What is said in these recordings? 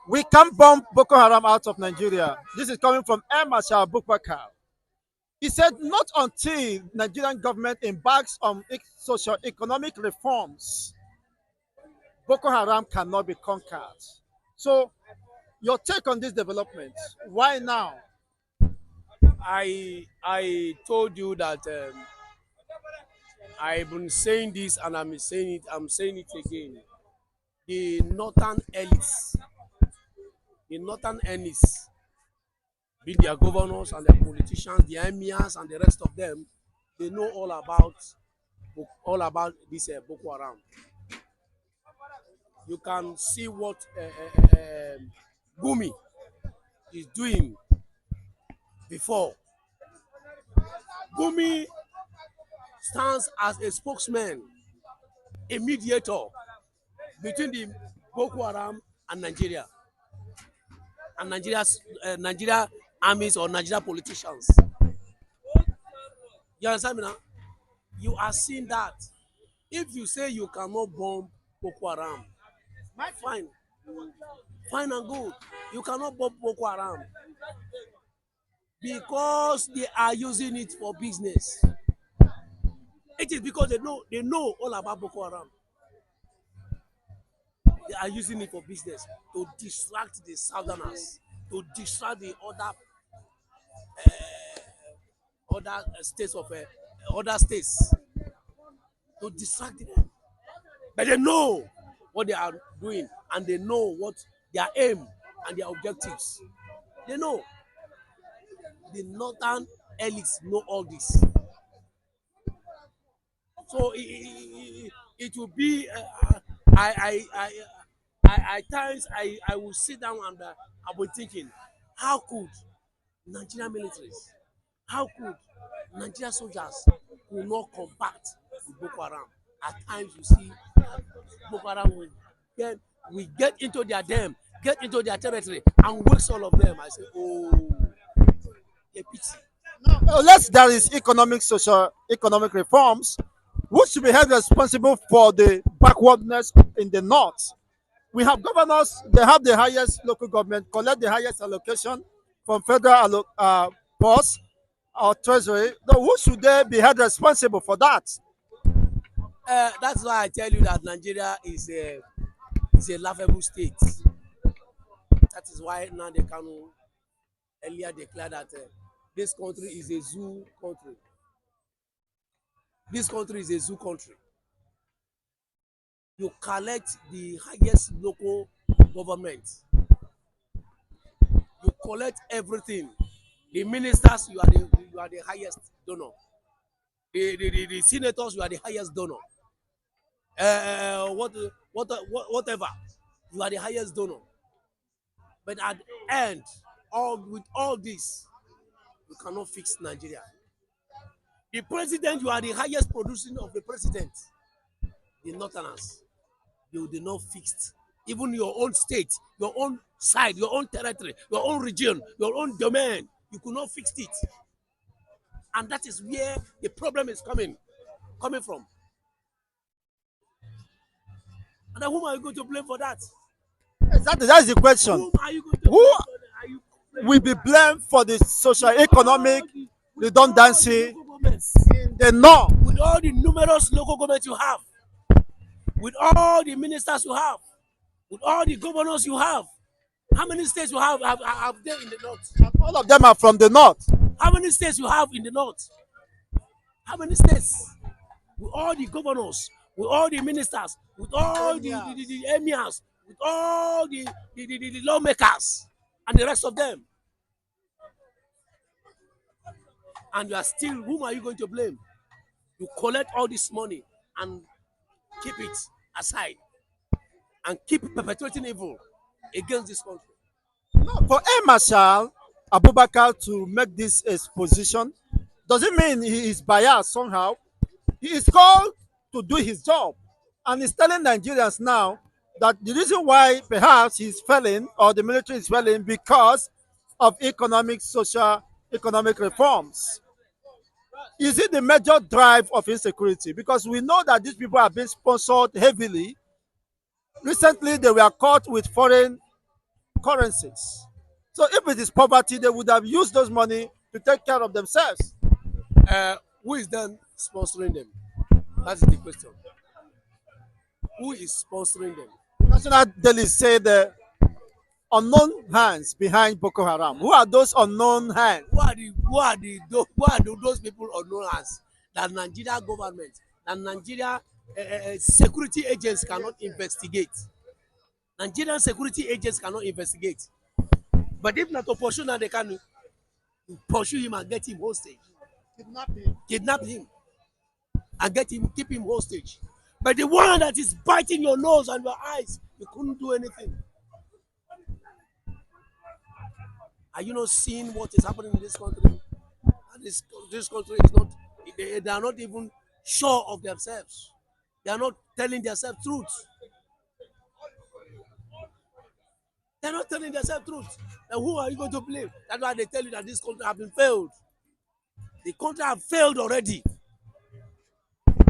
We can't bomb Boko Haram out of Nigeria. This is coming from Marshal Abubarkar. He said not until Nigerian government embarks on socio-economic reforms, Boko Haram cannot be conquered. So your take on this development, why now? I told you that I've been saying this and I'm saying it. I'm saying it again. The northern elites, the northern elites, be their governors and their politicians, the emirs and the rest of them, they know all about this Boko Haram. You can see what Gumi is doing before. Gumi stands as a spokesman, a mediator between the Boko Haram and Nigeria, and Nigeria armies or Nigeria politicians. You understand me now? You are seeing that. If you say you cannot bomb Boko Haram, fine, fine and good. You cannot bomb Boko Haram because they are using it for business. It is because they know all about Boko Haram. They are using it for business to distract the southerners, to distract the other states of other states, to distract them. But they know what they are doing and they know what their aim and their objectives. They know. The northern elites know all this. So it will be. I at times I will sit down and I will thinking, how could Nigerian militaries, how could Nigerian soldiers will not combat with Boko Haram? At times you see Boko Haram get we get into their dam, get into their territory, and wakes all of them. I say, oh, a pity. Unless there is economic, social, economic reforms, who should be held responsible for the backwardness in the north? We have governors, they have the highest local government, collect the highest allocation from federal purse or treasury. Now, who should they be held responsible for that? That's why I tell you that Nigeria is a laughable state. That is why now they can earlier declare that this country is a zoo country. This country is a zoo country. You collect the highest local government. You collect everything. The ministers, you are the highest donor. The senators, you are the highest donor. Whatever, you are the highest donor. But at the end, with all this, you cannot fix Nigeria. The president, you are the highest producing of the president. The northerners, you did not fix even your own state, your own side, your own territory, your own region, your own domain. You could not fix it, and that is where the problem is coming from. And then whom are you going to blame for that? Exactly, that's the question. Whom are you going to Who blame for that? Are you will be blamed for the social economic all the redundancy local governments, in the north? with all the numerous local governments you have, with all the ministers you have, with all the governors you have? How many states you have there in the north? All of them are from the north. How many states you have in the north? How many states? With all the governors, with all the ministers, with all the emirs, with all the lawmakers, and the rest of them. And you are still, whom are you going to blame? You collect all this money and keep it aside and keep perpetuating evil against this country. For Marshal Abubakar to make this exposition, does it mean he is biased somehow? He is called to do his job, and he's telling Nigerians now that the reason why perhaps he's failing or the military is failing because of economic, social, economic reforms. Is it the major drive of insecurity? Because we know that these people are being sponsored heavily. Recently, they were caught with foreign currencies. So if it is poverty, they would have used those money to take care of themselves. Who is then sponsoring them? That's the question. Who is sponsoring them? National Daily say the unknown hands behind Boko Haram. Who are those unknown hands? Who are those people unknown as that Nigeria government, that Nigeria security agents cannot investigate? Nigerian security agents cannot investigate. But if not to pursue now, they can pursue him and get him hostage, kidnap him and get him, keep him hostage. But the one that is biting your nose and your eyes, you couldn't do anything. Are you not seeing what is happening in this country? And this country is not, they are not even sure of themselves. They are not telling themselves truth. They are not telling themselves truth. Then who are you going to blame? That's why they tell you that this country has been failed. The country has failed already.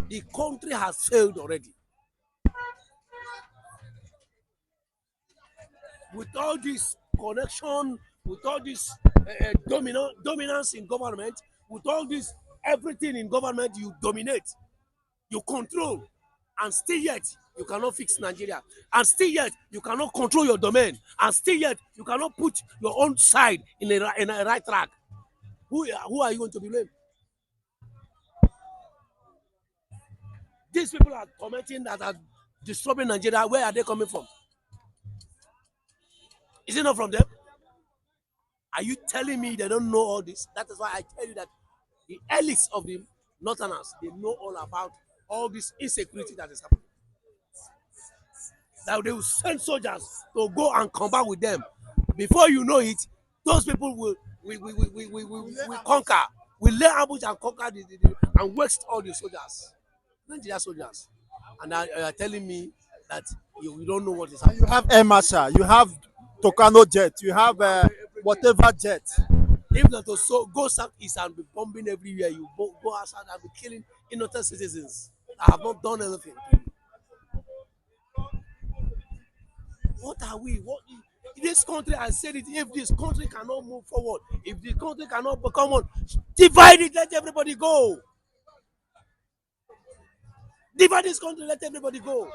The country has failed already. With all this connection, with all this dominance in government, with all this everything in government, you dominate, you control, and still yet you cannot fix Nigeria, and still yet you cannot control your domain, and still yet you cannot put your own side in a right track. Who are you going to blame? These people are commenting that are disturbing Nigeria. Where are they coming from? Is it not from them? Are you telling me they don't know all this? That is why I tell you that the elites of the northerners, they know all about all this insecurity that is happening. That they will send soldiers to go and combat with them. Before you know it, those people will conquer, will lay ambush and conquer and waste all the soldiers, Nigeria soldiers. And now you are telling me that you don't know what is You happening. have Air Marshal, you have Tocano jet, you have whatever jet. If not to so go southeast and be bombing everywhere, you go outside and be killing innocent citizens that have not done anything. What are we? What this country? I said it. If this country cannot move forward, if the country cannot become one, divide it. Let everybody go. Divide this country. Let everybody go.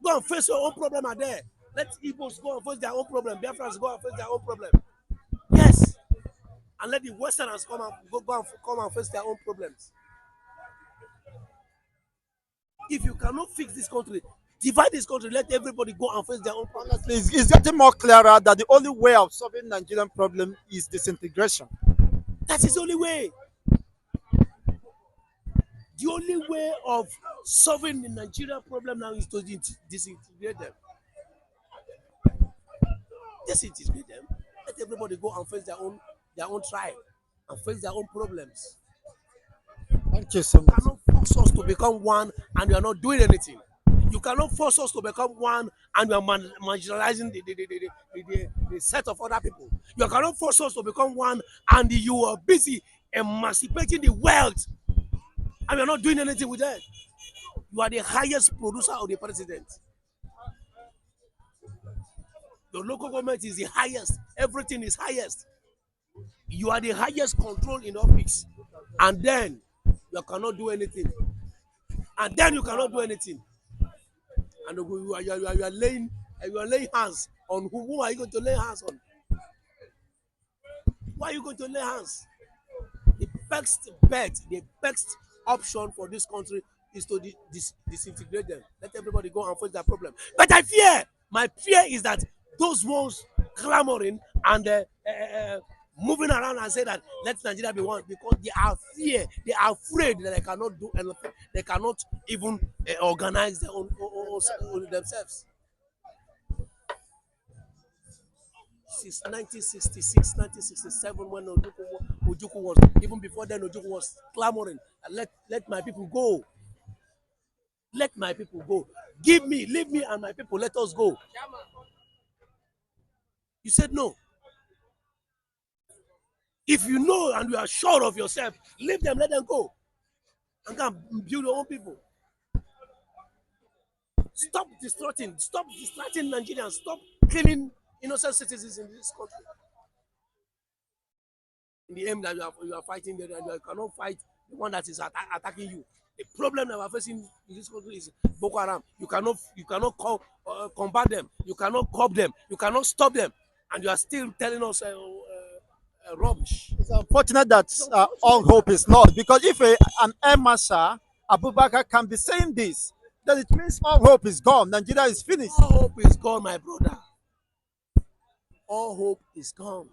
Go and face your own problem. Are there? Let Igbos go and face their own problem. Biafrans go and face their own problem. Yes, and let the Westerners come and face their own problems. If you cannot fix this country, divide this country. Let everybody go and face their own problems. Honestly, it's getting more clearer that the only way of solving Nigerian problem is disintegration. That is the only way. The only way of solving the Nigerian problem now is to disintegrate them. Disintegrate them. Let everybody go and face their own tribe and face their own problems. Thank you so You much. cannot force us to become one and you are not doing anything. You cannot force us to become one and you are marginalizing the set of other people. You cannot force us to become one and you are busy emancipating the wealth and you are not doing anything with that. You are the highest producer of the president. The local government is the highest. Everything is highest. You are the highest control in office. And then you cannot do anything. And then you cannot do anything. And you are laying hands on who are you going to lay hands on? Why are you going to lay hands? The best option for this country is to disintegrate them. Let everybody go and face their problem. But my fear is that those ones clamoring and moving around and say that let Nigeria be one because they are afraid that they cannot do anything. They cannot even organize their own themselves. Since 1966, 1967, when Ojukwu was, even before then, Ojukwu was clamoring, let my people go. Let my people go. Leave me and my people, let us go. You said no. If you know and you are sure of yourself, leave them, let them go. And come build your own people. Stop distracting Nigerians. Stop killing innocent citizens in this country. In the aim that you are fighting there, and you cannot fight the one that is attacking you. The problem that we are facing in this country is Boko Haram. You cannot combat them. You cannot curb them. You cannot stop them, and you are still telling us rubbish. It's unfortunate that all hope is lost because if an Air Marshal Abubakar can be saying this, then it means all hope is gone. Nigeria is finished. All hope is gone, my brother. All hope is gone.